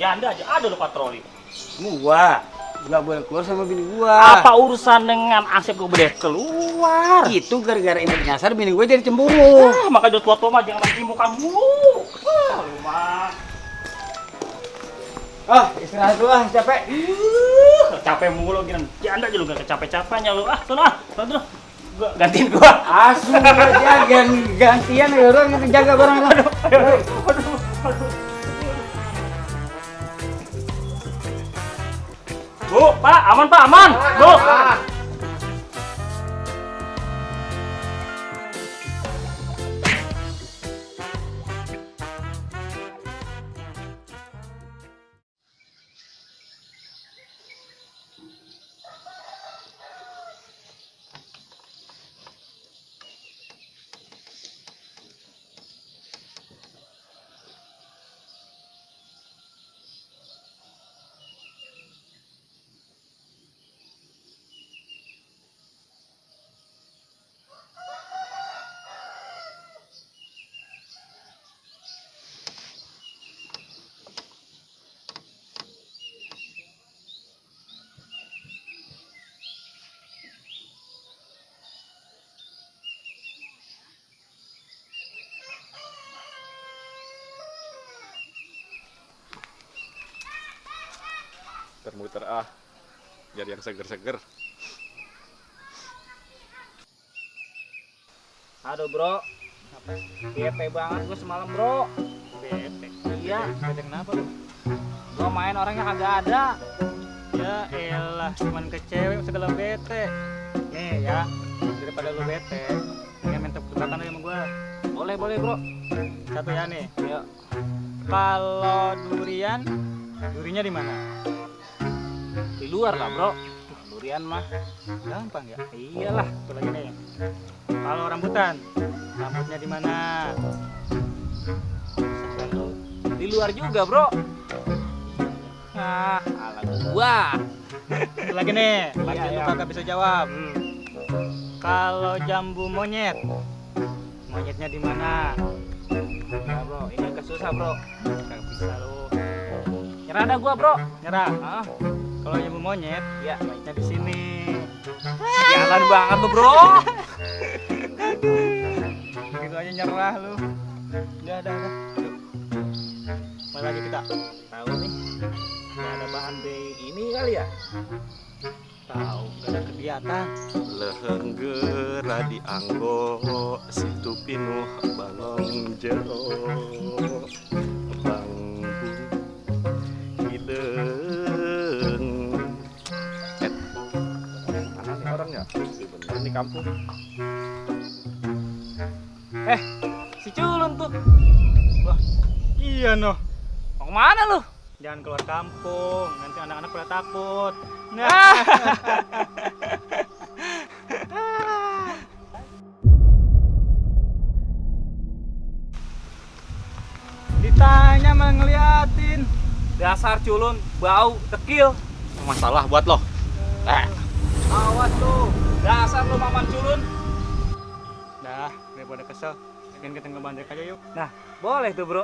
janda aja ada lo patroli. Gua nggak boleh keluar sama bini gua. Apa urusan dengan Asep gue boleh keluar? Itu gara-gara ini nyasar bini gua jadi cemburu. Maka udah tua-tua mah jangan main muka mulu. Lu mah. Istirahat dulu capek. Capek mulu gini. Janda aja lu gak kecapek-capeknya lu. Sono sono. Gua gantiin gua. Asu aja gantian ya orang yang jaga barang lu. Aduh. Bu, Pak, aman Pak, aman. Bu. Muter-muter biar yang seger-seger. Aduh, Bro. Bete banget gua semalam, Bro. Bete. Iya. Bete kenapa lu? Gua main orangnya kagak ada. Ya elah, cuman ke cewek segala bete. Nih ya, daripada lu bete, pengen main tebak-tebakan aja sama gua. Boleh, Bro. Satu ya nih. Yuk. Kalau durinya di mana? Di luar lah, Bro. Durian mah. Gampang ya. Iyalah. Satu lagi nih. Kalau rambutnya di mana? Di luar juga, Bro. Ala gua. Satu lagi nih, pasti Iya, lu iya. kagak bisa jawab. Kalau jambu monyetnya di mana? Ya, Bro. Ini agak susah, Bro. Kagak bisa lu. Nyerah dah gua, Bro. Nyerah. Ah, Kalau jambu monyet, ya. monyetnya di sini. Jalan banget lu, Bro. Gitu aja nyerah lu. Udah. Yuk. Mana lagi kita? Tahu nih. Nggak ada bahan B ini kali ya? Tahu, gak ada kegiatan. Lehenggera di anggo situ pinuh balong jero bangbu hideng. Mana nih orangnya? Bener nih kampung. Si Culun tuh. Wah, iya noh. Mau kemana lu? Jangan keluar kampung, nanti anak-anak pada takut. Nah, ditanya malah ngeliatin. Dasar Culun, bau, dekil. Masalah buat lo. Awas lu. Dasar lu Maman Culun. Dah, daripada kesel, bikin kita ngebandek aja yuk. Nah, boleh tuh, Bro.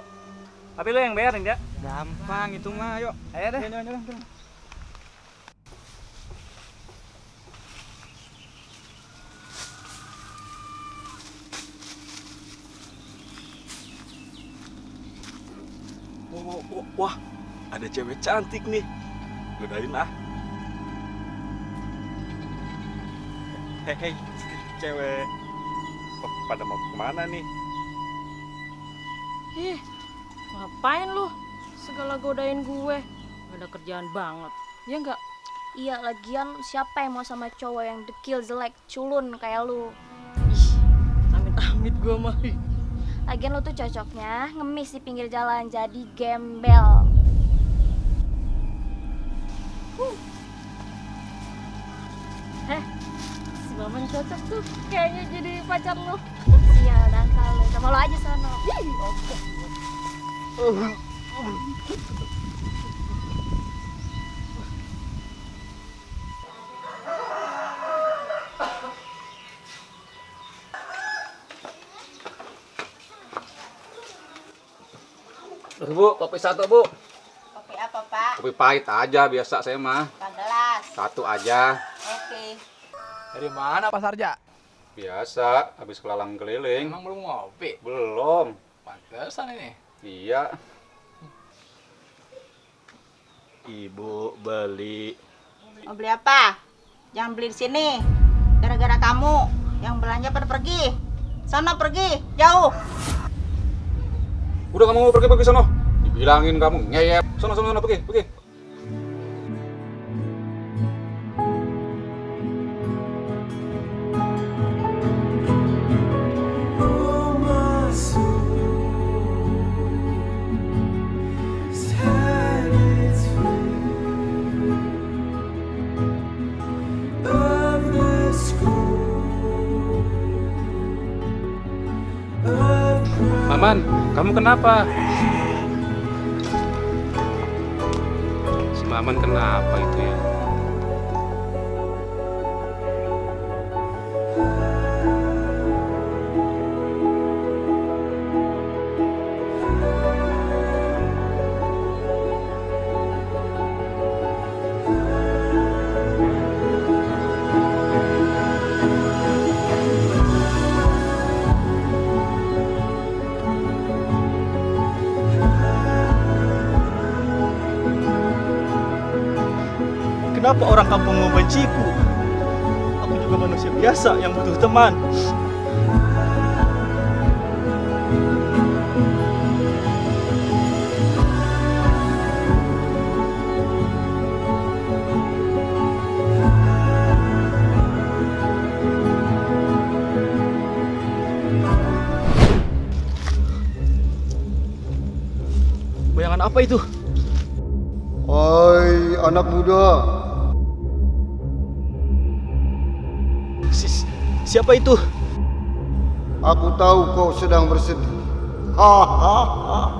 Tapi lu yang bayarin, ya. Gampang itu mah, yuk. Ayo deh. Jalan. Wah, ada cewek cantik nih. Godain ah. Hei, cewek. Pada mau kemana nih? Ih, ngapain lu? Segala godain gue. Gak ada kerjaan banget. Ya enggak? Iya, lagian siapa yang mau sama cowok yang dekil, jelek, culun kayak lu? Ih, amit-amit gue mah. Lagian lu tuh cocoknya ngemis di pinggir jalan, jadi gembel. Si Maman cocok tuh. Kayaknya jadi pacar lu. Sial, dangkal lu. Sama lu aja sono. Oke. Bu, kopi satu, Bu. Kopi apa, Berapa, Pak? Kopi pahit aja biasa saya mah. 14. 1 aja. Oke. Dari mana Pak Sarja? Biasa, habis kelalang keliling. Emang belum ngopi? Belum. Pantesan ini. Iya. Ibu beli. Mau beli apa? Jangan beli di sini. Gara-gara kamu yang belanja pada pergi. Sana pergi, jauh. Udah kamu pergi sono. Dibilangin kamu ngeyep. Sono pergi. Maman, kamu kenapa? Si Maman kenapa itu ya? Kenapa orang kampung membenciku? Aku juga manusia biasa yang butuh teman. Bayangan apa itu? Hai anak muda, Siapa itu? aku tahu kau sedang bersedih. Hahaha.